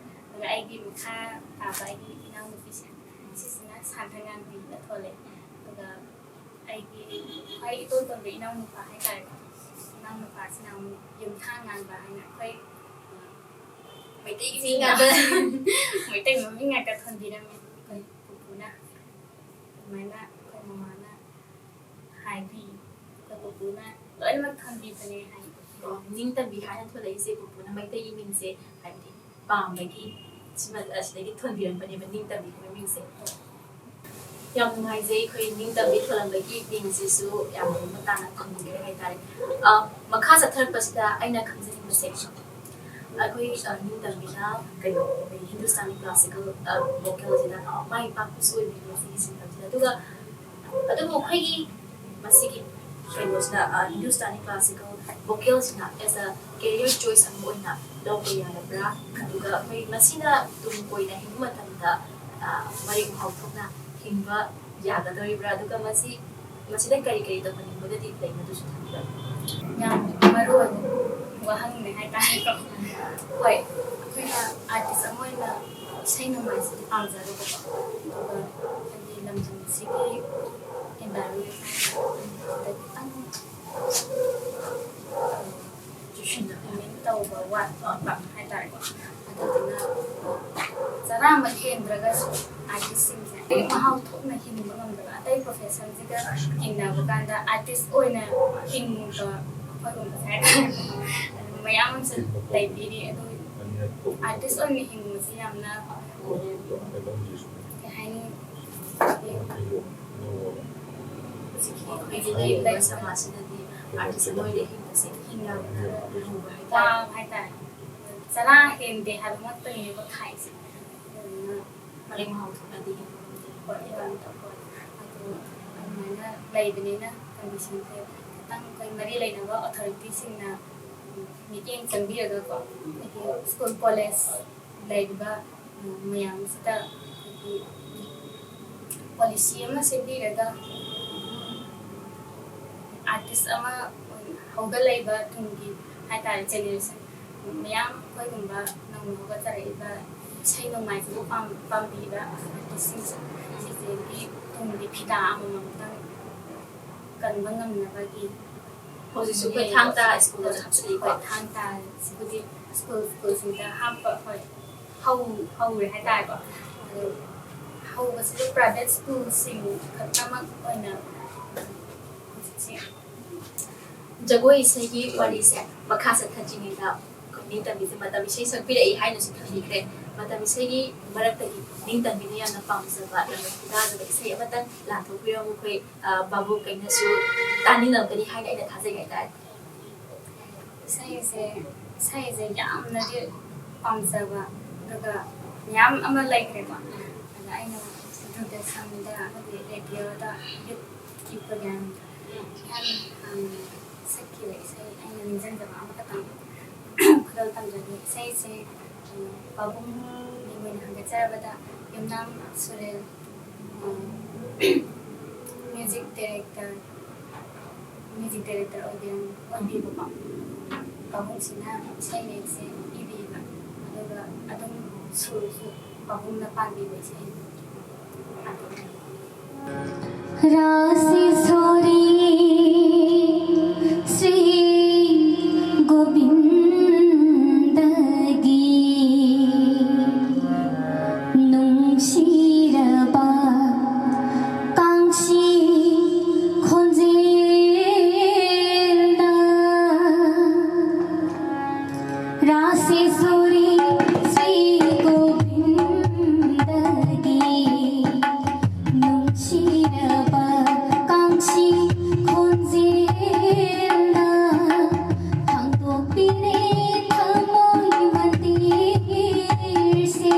ꯑꯗꯨꯒ ꯑꯩꯒꯤ ꯃꯈꯥ ꯇꯥꯕ ꯑꯩꯒꯤ ꯏꯅꯥꯎꯅꯨꯄꯤꯁꯦ ꯁꯤꯁꯤꯅ ꯁꯥꯟꯊꯉꯥꯟꯕꯤꯅ ꯊꯣꯜꯂꯦ ꯑꯗꯨꯒ ꯑꯩꯒꯤ ꯈ꯭ꯋꯥꯏ ꯏꯇꯣꯟ ꯇꯣꯟꯕ ꯏꯅꯥꯎꯅꯨꯄꯥ ꯍꯥꯏꯇꯥꯔꯦꯀꯣ ꯏꯅꯥꯎꯅꯨꯄꯥꯁꯤꯅ ꯑꯃꯨꯛ ꯌꯨꯝꯊꯥ ꯉꯥꯟꯕ ꯍꯥꯏꯅ ꯑꯩꯈꯣꯏ ꯃꯩꯇꯩꯒꯤ ꯃꯤꯡ ꯉꯥꯛꯇ ꯃꯩꯇꯩ ꯃꯃꯤꯡ ꯉꯥꯛꯇ ꯊꯣꯟꯕꯤꯔꯝꯃꯦ ꯑꯩꯈꯣই ꯄꯨꯄꯨꯅ ꯑꯗꯨꯃꯥꯏꯅ ꯑꯩꯈꯣꯏ ꯃꯃꯥꯅ ꯍꯥꯏꯕꯤ ꯑꯩꯈꯣꯏ ꯄꯨꯄꯨꯅ ꯂꯣꯏꯅꯃꯛ ꯊꯣꯟꯕꯤꯕꯅꯦ ꯍꯥꯏ ꯅꯤꯡꯇꯝꯕꯤ ꯍꯥꯏꯅ ꯊꯣꯜꯂꯛꯏꯁꯦ ꯄꯨꯄꯨꯅ ꯃꯩꯇꯩꯒꯤ ꯃꯤꯡꯁꯦ ꯍꯥꯏꯕꯗꯤ ꯄꯥꯝꯕꯒꯤ ꯑꯁꯤꯗꯒꯤ ꯊꯣꯟꯕꯤꯔꯝꯕꯅꯦꯕ ꯅꯤꯡꯇꯝꯕꯤ ꯍꯥꯏꯕ ꯃꯤꯡꯁꯦ ꯌꯥꯝ ꯅꯨꯡꯉꯥꯏꯖꯩ ꯑꯩꯈꯣꯏ ꯅꯤꯡꯇꯝꯕꯤ ꯊꯣꯜꯂꯝꯕꯒꯤ ꯃꯤꯡꯁꯤꯁꯨ ꯌꯥꯝ ꯃꯃꯨꯠ ꯇꯥꯅ ꯈꯪꯖꯔꯦ ꯍꯥꯏꯇꯥꯔꯦ ꯃꯈꯥ ꯆꯠꯊꯔꯛꯄꯁꯤꯗ ꯑꯩꯅ ꯈꯪꯖꯅꯤꯡꯕꯁꯦ ꯑꯩꯈꯣꯏ ꯅꯤꯡꯇꯝꯕꯤꯅ ꯀꯩꯅꯣ ꯍꯤꯟꯗꯨꯁꯇꯥꯅꯤ ꯀ꯭ꯂꯥꯁꯤꯀꯦꯜ ꯚꯣꯀꯦꯜꯁꯤꯗ ꯃꯥꯏ ꯄꯥꯛꯄꯁꯨ ꯑꯣꯏꯕꯤꯔꯦ ꯁꯤꯒꯤ ꯁꯤꯟꯐꯝꯁꯤꯗ ꯑꯗꯨꯒ ꯑꯗꯨꯕꯨ ꯑꯩꯈꯣꯏꯒꯤ ꯃꯁꯤꯒꯤ ꯀꯩꯅꯣꯁꯤꯗ ꯍꯤꯟꯗꯨꯁꯇꯥꯅꯤ ꯀ꯭ꯂꯥꯁꯤꯀꯦꯜ ꯚꯣꯀꯦꯜꯁꯤꯅ ꯑꯦꯁ ꯑ ꯀꯦꯔꯤꯌꯔ ꯆꯣꯏꯁ ꯑꯃ ꯑꯣꯏꯅ ꯂꯧꯕ ꯌꯥꯔꯕ꯭ꯔꯥ ꯑꯗꯨꯒ ꯑꯩꯈꯣꯏ ꯃꯁꯤꯅ ꯇꯨꯡ ꯀꯣꯏꯅ ꯍꯤꯡꯕ ꯃꯇꯝꯗ ꯃꯔꯦꯛ ꯃꯍꯥꯎ ꯊꯣꯛꯅ ꯍꯤꯡꯕ ꯌꯥꯒꯗꯧꯔꯤꯕ꯭ꯔꯥ ꯑꯗꯨꯒ ꯃꯁꯤꯗ ꯀꯔꯤ ꯇꯧꯍꯟꯅꯤꯡꯕꯒꯗꯤ ꯂꯩꯕꯗꯨꯁꯨ ꯊꯝꯕꯤꯔꯝꯃꯨ ꯌꯥꯝ ꯃꯔꯨ ꯑꯣꯏꯕ ꯋꯥꯍꯪꯅꯦ ꯍꯥꯏꯇꯥꯔꯦꯀꯣ ꯍꯣꯏ ꯑꯩꯈꯣꯏꯅ ꯑꯥꯔꯇꯤꯁ ꯑꯃ ꯑꯣꯏꯅ ꯏꯁꯩ ꯅꯣꯡꯃꯥꯏꯁꯤꯗꯤ ꯄꯥꯝꯖꯔꯨꯕꯀꯣ ꯑꯗꯨꯒ ꯑꯩꯈꯣꯏꯒꯤ ꯂꯝꯗꯝꯁꯤꯒꯤ ꯏꯟꯚꯥꯏꯔꯣꯟꯃꯦꯟ ꯁꯤꯗ ꯈꯤꯇꯪ ꯏꯝꯄ꯭ꯂꯤꯃꯦꯟ ꯇꯧꯕ ꯋꯥꯠꯄ ꯍꯥꯏꯇꯥꯔꯦꯀꯣ ꯑꯗꯨꯗꯨꯅ ꯆꯔꯥꯃꯛ ꯍꯦꯟꯗ꯭ꯔꯒꯁꯨ ꯑꯥꯔꯇꯤꯁꯁꯤꯡꯁꯦ ꯃꯔꯦꯛ ꯃꯍꯥꯎ ꯊꯣꯛꯅ ꯍꯤꯡꯕ ꯉꯝꯗꯕ ꯑꯇꯩ ꯄ꯭ꯔꯣꯐꯦꯁꯟꯁꯤꯒ ꯌꯦꯡꯅꯕ ꯀꯥꯟꯗ ꯑꯥꯔꯇꯤꯁ ꯑꯣꯏꯅ ꯍꯤꯡꯕ ꯑꯩꯈꯣꯏꯒꯨꯝꯕꯁꯦ ꯍꯥꯏꯇꯥꯔꯦ ꯃꯌꯥꯝ ꯑꯃꯁꯨ ꯂꯩꯕꯤꯔꯤ ꯑꯗꯨ ꯑꯥꯔꯇꯤꯁ ꯑꯣꯏꯅ ꯍꯤꯡꯕꯁꯤ ꯌꯥꯝꯅ ꯀꯩ ꯍꯥꯏꯅꯤ ꯑꯩꯈꯣꯏꯒꯤ ꯂꯩꯔꯤꯕ ꯁꯃꯥꯖꯁꯤꯗꯗꯤ ꯑꯥꯔꯇꯤꯁ ꯑꯃ ꯑꯣꯏꯅ ꯍꯤꯡꯕꯁꯦ ꯌꯥꯝꯅ ꯂꯨꯕ ꯍꯥꯏꯇꯥꯔꯦ ꯋꯥꯕ ꯍꯥꯏꯇꯥꯔꯦ ꯆꯔꯥ ꯍꯦꯟꯗꯦ ꯍꯥꯏꯕꯃꯛꯇꯅꯦꯕ ꯈꯥꯏꯁꯦ ꯑꯗꯨꯗꯨꯅ ꯃꯔꯦꯛ ꯃꯍꯥꯎ ꯊꯣꯛꯅꯗꯤ ꯍꯤꯡꯕ ꯉꯝꯗꯦ ꯑꯗꯨꯃꯥꯏꯅ ꯂꯩꯕꯅꯤꯅ ꯀꯟꯗꯤꯁꯟꯁꯦ ꯈꯤꯇꯪ ꯑꯩꯈꯣꯏ ꯃꯔꯤ ꯂꯩꯅꯕ ꯑꯣꯊꯣꯔꯤꯇꯤꯁꯤꯡꯅ ꯃꯤꯠꯌꯦꯡ ꯆꯪꯕꯤꯔꯒꯀꯣ ꯑꯩꯈꯣꯏꯒꯤ ꯁ꯭ꯀꯨꯜ ꯀꯣꯂꯦꯖ ꯂꯩꯔꯤꯕ ꯃꯌꯥꯝꯁꯤꯗ ꯑꯩꯈꯣꯏꯒꯤ ꯄꯣꯂꯤꯁꯤ ꯑꯃ ꯁꯦꯝꯕꯤꯔꯒ ꯑꯥꯔꯇꯤꯁ ꯑꯃ ꯍꯧꯒꯠꯂꯛꯏꯕ ꯇꯨꯡꯒꯤ ꯍꯥꯏꯇꯥꯔꯦ ꯖꯦꯅꯦꯔꯦꯁꯟ ꯃꯌꯥꯝ ꯑꯩꯈꯣꯏꯒꯨꯝꯕ ꯅꯧꯅ ꯍꯧꯒꯠꯆꯔꯛꯏꯕ ꯏꯁꯩ ꯅꯣꯡꯃꯥꯏꯁꯤꯕꯨ ꯄꯥꯝꯕꯤꯕ ꯑꯥꯔꯇꯤꯁꯁꯤꯡꯁꯦ ꯁꯤꯁꯤꯒꯤ फिदा अममतंग कनबा ngamnabagi hojiksu koi thangta school da hapsali koi ko thangta sibudi school sinda happa hoi how re hatai ba how was the private school sing khatama oina jagoi isai gi wari se makha sa thajini da ko ni tami se matam isai sakpi ai hainu si thali kre matam isai gi marak ta gi ning tami ne yana pam sa ba la da da isai amatan la tho pi ram khoi babu kaina su tani nam kani haina ina thajai gai da sai se yam na di pam sa ba daga yam ama like re ba ada aina duda samda ade radio da ki program yan sakki le sai aina nizan da ama ka tam khadal tam jadi sai se babung ni men hanga cha ba da yamnam surel music director odian odi ba babung sina sai ne se ibi ba aduga adum su babung na pan bi sai राशि sorry Shri Govind गी नुंशिरबा कांक्षी खोजेलना राशि sorry Shri Govind गी नुंशिरबा कांक्षी खोजेलना थांदोक्पिने थमोय मंदिर से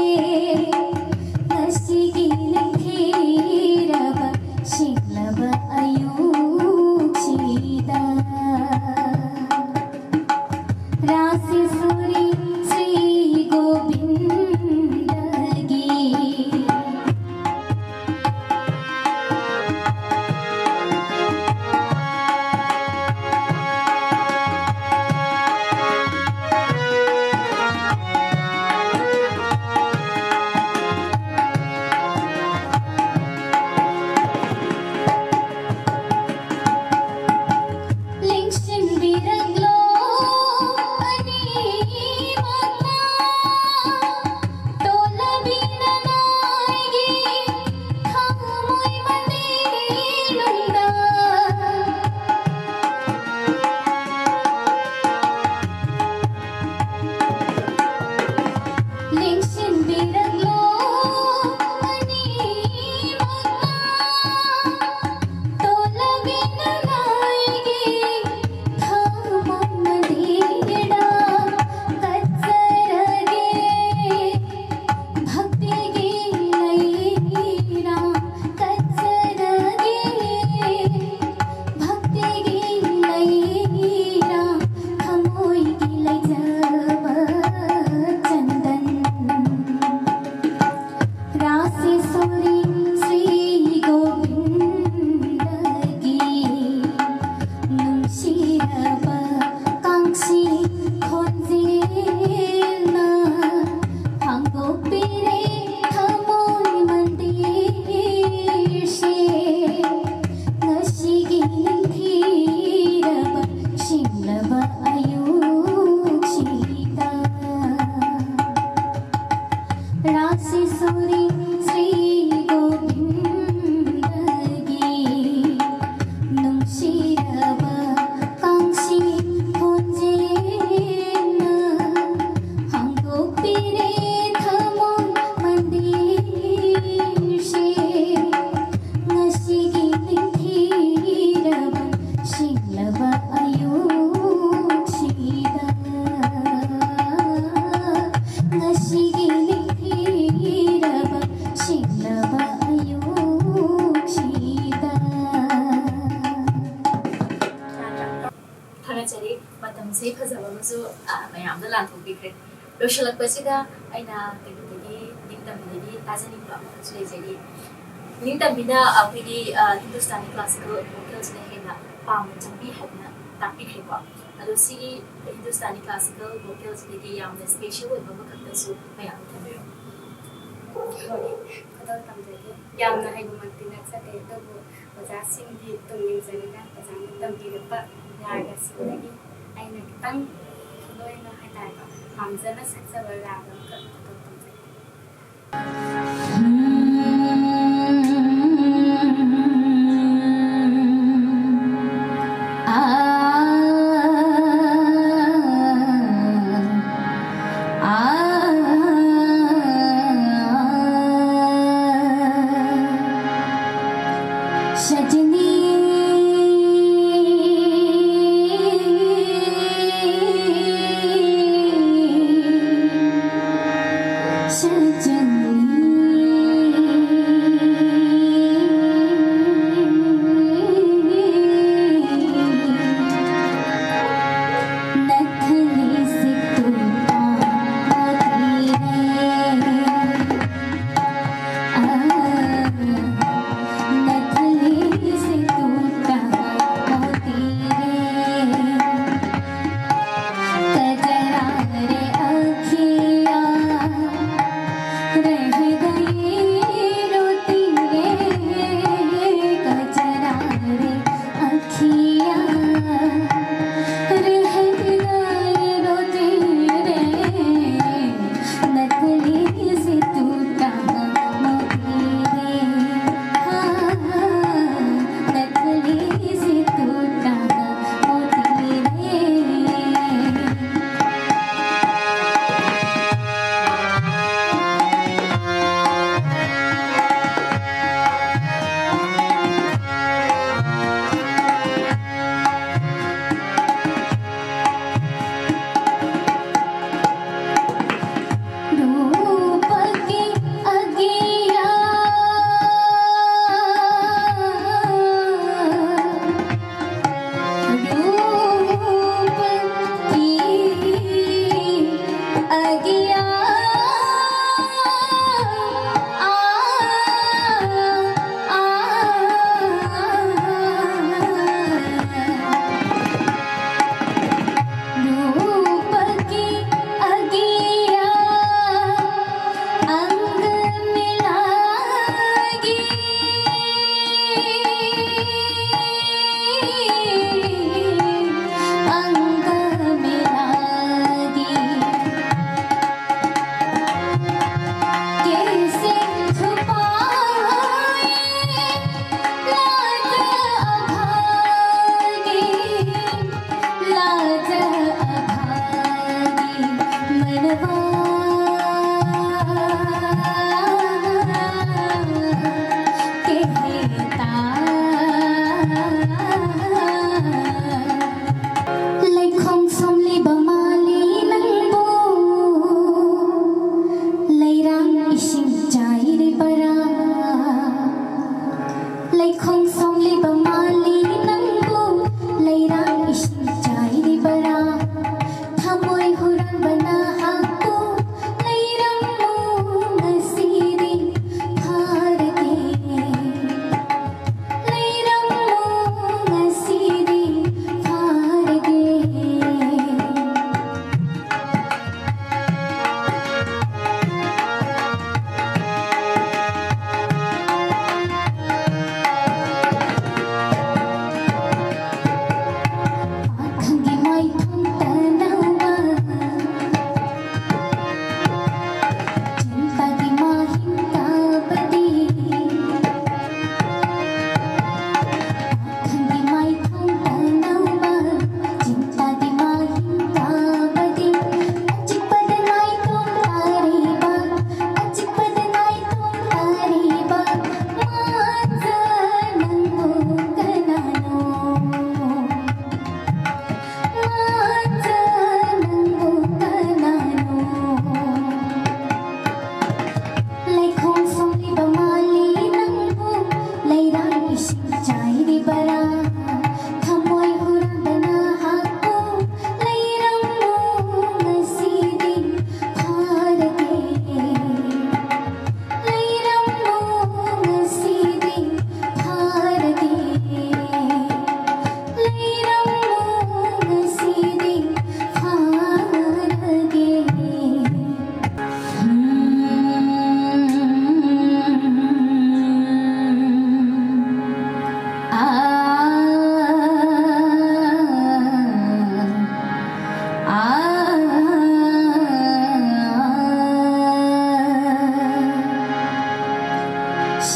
ngasigi lingthiraba shinglaba ayuksida rasi suri Sri Govindagi Lingshin biraglo ani magna tola binanaigi thamoy manilunda Lingshin biraglo ani magna tola binanaigi thamoy manilunda katsarage भक्ति गी लैरा कत्सरगे भक्ति गी लैरा खमोय गी लैजब चंदन राशि सोरी श्री गोविंदगी नुंशिरबा कांक्षी खोजेलना थांदोक्पिने थमोय मंदिर से ngasigi lingthiraba shinglaba ayuksida rasi suri Sri Govindagi नुंशिरबा कांक्षी खोजेलना थांदोक्पिने थमोय मंदिर से ngasigi lingthiraba shinglaba ayuksida ngasigi lingthiraba shinglaba ayuksida thangachari matam se phajaba masu mayam da lan thok bikre loshalak pasida aina tekudagi dingtam bidagi tajani ba sule jari ningtam bina apigi hindustani classical vocals ne hena pam chambi hadna takpi kheba ado si hindustani classical vocals de yam special oiba makakta su mayam thamero ꯈꯨꯗꯣꯜ ꯇꯝꯖꯒꯦ ꯌꯥꯝꯅ ꯍꯩꯕꯃꯛꯇꯤ ꯅꯠꯆꯗꯦ ꯑꯗꯨꯕꯨ ꯑꯣꯖꯥꯁꯤꯡꯒꯤ ꯇꯨꯡ ꯏꯟꯖꯔꯒ ꯑꯣꯖꯥꯅ ꯇꯝꯕꯤꯔꯛꯄ ꯔꯥꯒꯁꯤꯡꯗꯒꯤ ꯑꯩꯅ ꯈꯤꯇꯪ ꯈꯨꯗꯣꯜꯅ ꯍꯥꯏꯇꯥꯔꯦꯀꯣ ꯄꯥꯝꯖꯅ ꯁꯛꯆꯕ ꯔꯥꯒ ꯑꯃꯈꯛ ꯈꯨꯗꯣꯜ ꯇꯝꯖꯒꯦ. सजनी नथली से तू नथली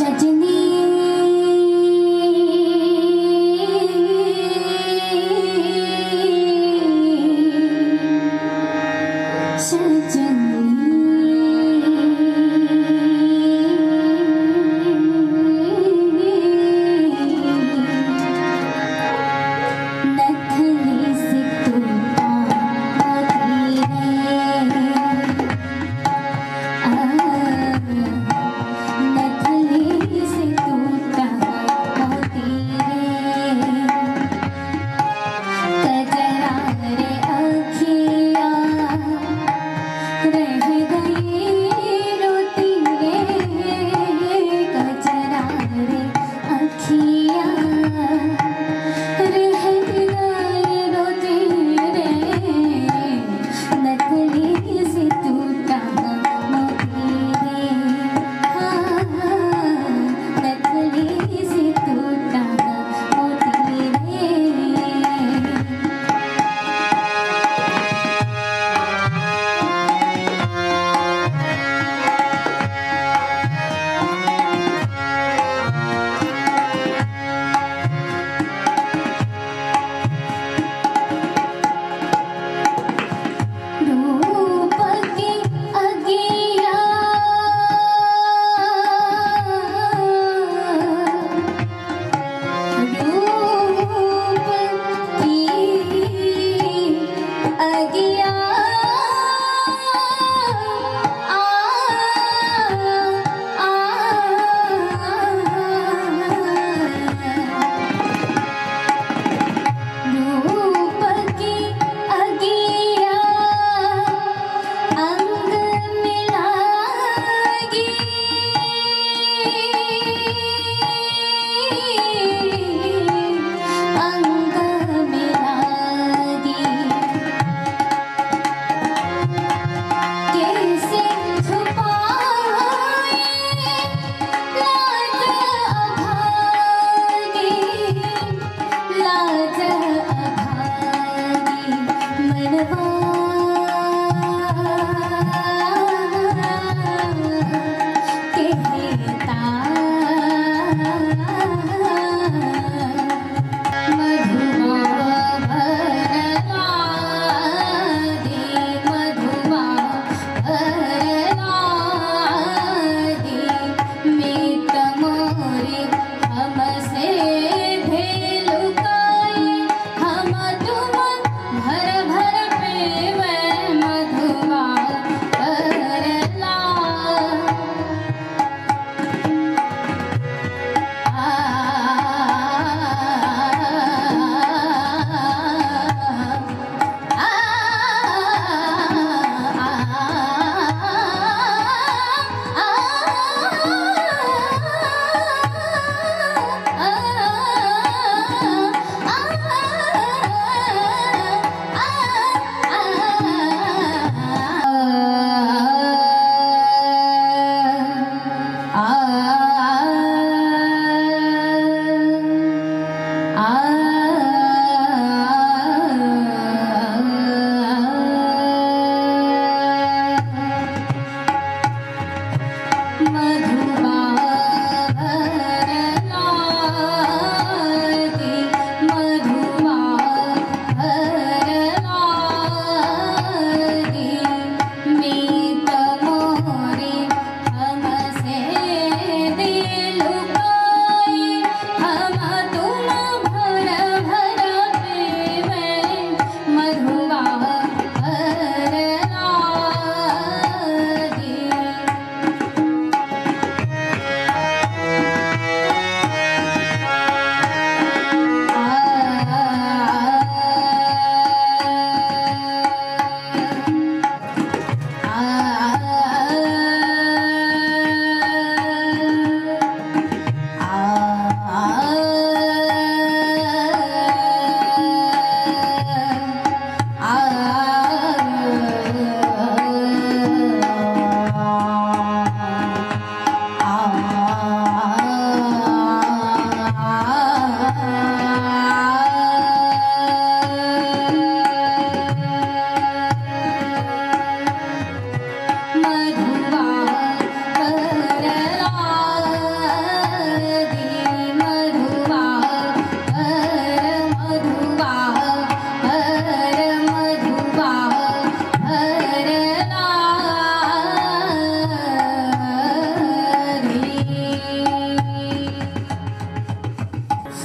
सजनी नथनी से तू आती है नथनी से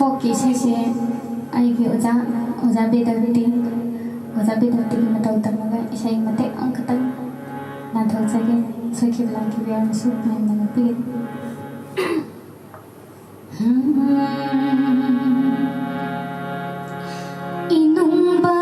फोक इसे आईगी ओजा बेदर्ती की मतौ तमगा इसे मते अंकतंग नाथोजगे सोखिबला की बियार मसु मैम पी इनुंबा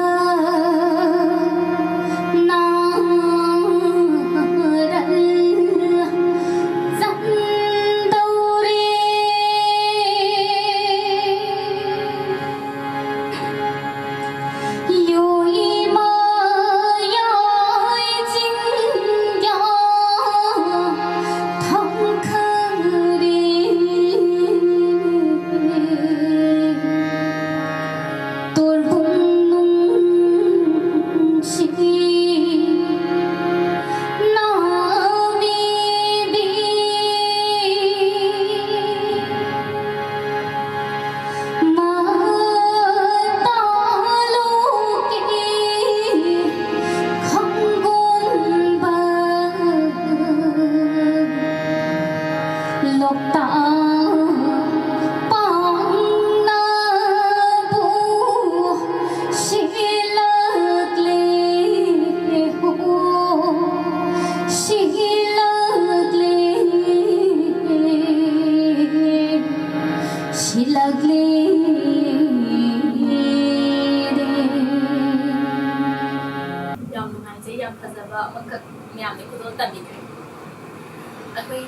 ꯌꯥꯝ ꯐꯖꯕ ꯑꯃꯈꯛ ꯃꯌꯥꯝꯅ ꯈꯨꯗꯣꯜ ꯇꯝꯕꯤꯈ꯭ꯔꯦ ꯑꯩꯈꯣꯏ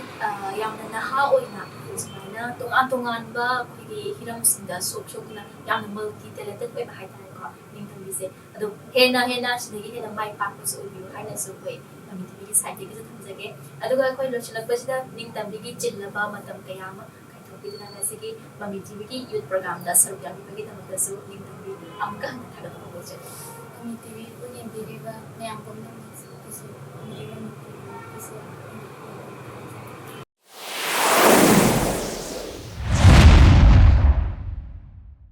ꯌꯥꯝꯅ ꯅꯍꯥ ꯑꯣꯏꯅ ꯁꯨꯃꯥꯏꯅ ꯇꯣꯉꯥꯟ-ꯇꯣꯉꯥꯟꯕ ꯑꯩꯈꯣꯏꯒꯤ ꯍꯤꯔꯝꯁꯤꯡꯗ ꯁꯣꯛꯅ ꯌꯥꯝꯅ ꯃꯜꯇꯤ ꯇꯦꯂꯦꯟꯇꯦꯠ ꯑꯣꯏꯕ ꯍꯥꯏꯇꯥꯔꯦꯀꯣ ꯅꯤꯡꯊꯝꯕꯤꯁꯦ ꯑꯗꯣ ꯍꯦꯟꯅ ꯁꯤꯗꯒꯤ ꯍꯦꯟꯅ ꯃꯥꯏ ꯄꯥꯛꯄꯁꯨ ꯑꯣꯏꯕꯤꯌꯨ ꯍꯥꯏꯅꯁꯨ ꯑꯩꯈꯣꯏ ꯃꯃꯤ ꯇꯤꯚꯤꯒꯤ ꯁꯥꯏꯠꯇꯒꯤꯁꯨ ꯊꯝꯖꯒꯦ ꯑꯗꯨꯒ ꯑꯩꯈꯣꯏ ꯂꯣꯏꯁꯤꯜꯂꯛꯄꯁꯤꯗ ꯅꯤꯡꯊꯝꯕꯤꯒꯤ ꯆꯤꯜꯂꯕ ꯃꯇꯝ ꯀꯌꯥ ꯑꯃ ꯀꯥꯏꯊꯣꯛꯄꯤꯗꯨꯅ ꯉꯁꯤꯒꯤ ꯃꯃꯤ ꯇꯤꯚꯤꯒꯤ ꯌꯨꯠ ꯄ꯭ꯔꯣꯒ꯭ꯔꯥꯝꯗ ꯁꯔꯨꯛ ꯌꯥꯕꯤꯕꯒꯤꯗꯃꯛꯇꯁꯨ ꯅꯤꯡꯊꯝꯕꯤ ꯑꯃꯨꯛꯀ ꯍꯟꯅ ꯊꯥꯒꯠꯄ ꯍꯧꯖꯒꯦ ꯃꯃꯤ ꯇꯤꯚꯤꯕꯨ ꯌꯦꯡꯕꯤꯔꯤꯕ ꯃꯌꯥꯝ ꯄꯨꯝꯅꯃꯛꯄꯨꯁꯨ ꯌꯥꯝꯅ